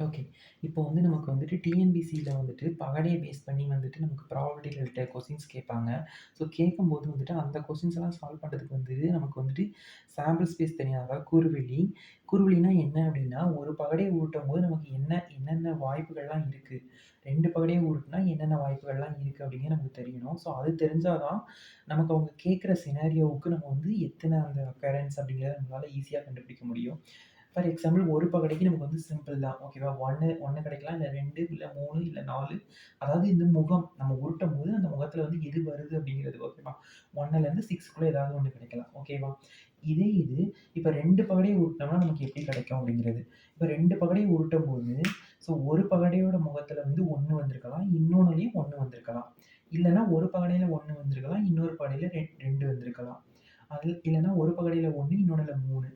Okay. இப்போ வந்து நமக்கு வந்துட்டு டிஎன்பிசில வந்துட்டு பகடையை பேஸ் பண்ணி வந்துட்டு நமக்கு ப்ராபபிலிட்டி ரிலேட்டட் கொஸ்டின்ஸ் கேட்பாங்க. ஸோ கேட்கும்போது வந்துட்டு அந்த கொஸ்டின்ஸ் எல்லாம் சால்வ் பண்ணுறதுக்கு வந்து நமக்கு வந்துட்டு சாம்பிள் ஸ்பேஸ் தெரியாது. அதாவது குறுவெளி. குறுவெளினா என்ன அப்படின்னா, ஒரு பகடையை உருட்டும்போது நமக்கு என்னென்ன வாய்ப்புகள்லாம் இருக்கு. 2 பகடையை உருட்டுனா என்னென்ன வாய்ப்புகள்லாம் இருக்கு அப்படிங்கிறது நமக்கு தெரியணும். ஸோ அது தெரிஞ்சா தான் நமக்கு அவங்க கேட்குற சினாரியோவுக்கு நம்ம வந்து எத்தனை அந்த அக்கரன்ஸ் அப்படிங்கிறத நம்மளால ஈஸியா கண்டுபிடிக்க முடியும். ஃபார் எக்ஸாம்பிள் ஒரு பகடைக்கு நமக்கு வந்து சிம்பிள் தான். ஓகேவா? 1 கிடைக்கலாம். இல்ல 2 இல்ல 3 இல்ல 4. அதாவது இந்த முகம் நம்ம உருட்டும்போது அந்த முகத்துல வந்து எது வருது அப்படிங்கிறது. ஓகேவா? 1லேருந்து 6க்குள்ள ஏதாவது ஒண்ணு கிடைக்கலாம். ஓகேவா? இதே இது இப்ப 2 பகடைய உருட்டுனோம்னா நமக்கு எப்படி கிடைக்கும் அப்படிங்கிறது. இப்ப 2 பகடைய உருட்டும்போது, ஸோ ஒரு பகடையோட முகத்துல வந்து 1 வந்திருக்கலாம். இன்னொன்னுலயும் 1 வந்திருக்கலாம். இல்லன்னா ஒரு பகடையில 1 வந்திருக்கலாம். இன்னொரு பகடையில 2 வந்திருக்கலாம். அது இல்லன்னா ஒரு பகடையில 1 இன்னொன்னுல 3.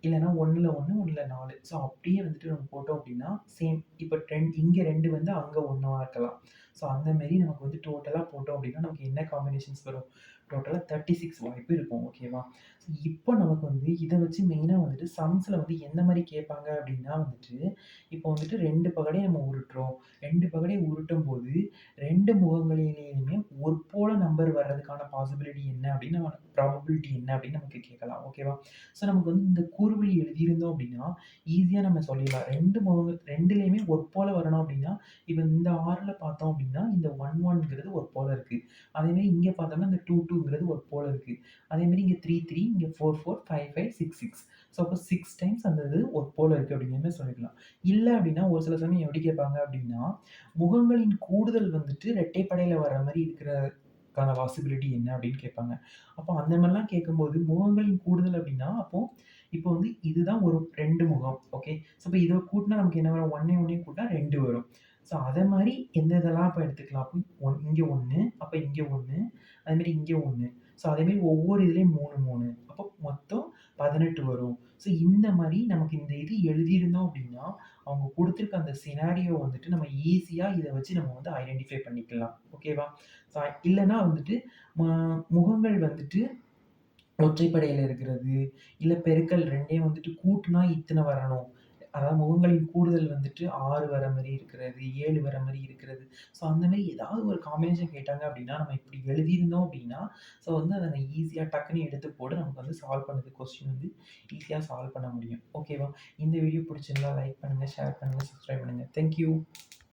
இல்லன்னா 1ல 1, 1ல 4. ஸோ அப்படியே வந்துட்டு நம்ம போட்டோம் அப்படின்னா, சேம் இப்ப இங்க 2 வந்து அங்க 1வா இருக்கலாம். ஸோ அந்த மாரி நமக்கு வந்து டோட்டலா போட்டோம் அப்படின்னா, நமக்கு என்ன காம்பினேஷன்ஸ் வரும்? டோட்டலா 36 வாய்ப்பு இருக்கும். ஓகேவா? ஸோ இப்போ நமக்கு வந்து இத வச்சு மெயினா வந்துட்டு சம்ஸ்ல வந்து எந்த மாரி கேட்பாங்க அப்படின்னா வந்துட்டு, இப்போ வந்துட்டு 2 பகடை நம்ம உருட்டுறோம். 2 பகடை உருட்டும்போது 2 முகங்களிலேயுமே ஒரு போல நம்பர் வர்றதுக்கான பாசிபிலிட்டி என்ன அப்படின்னு ப்ராபபிலிட்டி என்ன அப்படின்னு நமக்கு கேட்கலாம். ஓகேவா? ஸோ நமக்கு வந்து இந்த கூர்வழி எழுதியிருந்தோம் அப்படின்னா, ஈஸியா நம்ம சொல்லிடலாம். 2லயுமே ஒற்போல வரணும் அப்படின்னா, இப்ப இந்த 6ல பார்த்தோம் அப்படின்னா, இந்த 1ங்கிறது ஒற்போல இருக்கு. அதேமாரி இங்க பார்த்தோம்னா, இந்த 2ங்கிறது ஒற்போல இருக்கு. அதேமாரி இங்க 3 இங்க 4 5 6 ஸோ அப்போ 6 டைம்ஸ் அந்த இது ஒற்போல இருக்கு அப்படிங்கிற மாரி சொல்லிக்கலாம். இல்ல அப்படின்னா, ஒரு சில சமயம் எப்படி கேட்பாங்க அப்படின்னா, முகங்களின் கூடுதல் வந்துட்டு இரட்டைப்படையில வர்ற மாரி இருக்கிறதுக்கான பாசிபிலிட்டி என்ன அப்படின்னு கேட்பாங்க. அப்போ அந்த மாரிலாம் கேட்கும்போது, முகங்களின் கூடுதல் அப்படின்னா, அப்போ இப்போ வந்து இதுதான் ஒரு 2 முகம். ஓகே. ஸோ இப்ப இத கூட்டுனா நமக்கு என்ன வரும்? 1யும் கூட்டுனா 2 வரும். ஸோ அத மாரி எந்த இதெல்லாம் அப்ப எடுத்துக்கலாம்? அப்ப இங்க 1 அப்ப இங்க 1 அதேமாரி இங்க 1. ஸோ அதேமாரி ஒவ்வொரு இதுலயும் 3, 3. அப்போ மொத்தம் 18 வரும். ஸோ இந்த மாரி நமக்கு இந்த இது எழுதியிருந்தோம் அப்படின்னா, அவங்க குடுத்திருக்க அந்த சினாரியோ வந்துட்டு நம்ம ஈஸியா இத வச்சு நம்ம வந்து ஐடென்டிஃபை பண்ணிக்கலாம். ஓகேவா? ஸோ இல்லன்னா வந்துட்டு ம முகங்கள் வந்துட்டு ஒற்றைப்படையில இருக்கிறது, இல்ல பெருக்கல் 2யும் வந்துட்டு கூட்டுனா இத்தன வரணும். அதாவது முகங்களின் கூடுதல் வந்துட்டு 6 வர மாரி இருக்கிறது, 7 வர மாரி இருக்கிறது. ஸோ அந்த மாரி ஏதாவது ஒரு காம்பினேஷன் கேட்டாங்க அப்டின்னா, நம்ம இப்டி எழுதியிருந்தோம் அப்டின்னா, ஸோ வந்து அத நான் ஈஸியா டக்குன்னு எடுத்து போட்டு நமக்கு வந்து சால்வ் பண்ணது கொஸ்டின் வந்து ஈஸியா சால்வ் பண்ண முடியும். ஓகேவா? இந்த வீடியோ புடிச்சிருந்தா லைக் பண்ணுங்க, ஷேர் பண்ணுங்க, சப்ஸ்கிரைப் பண்ணுங்க. Thank you.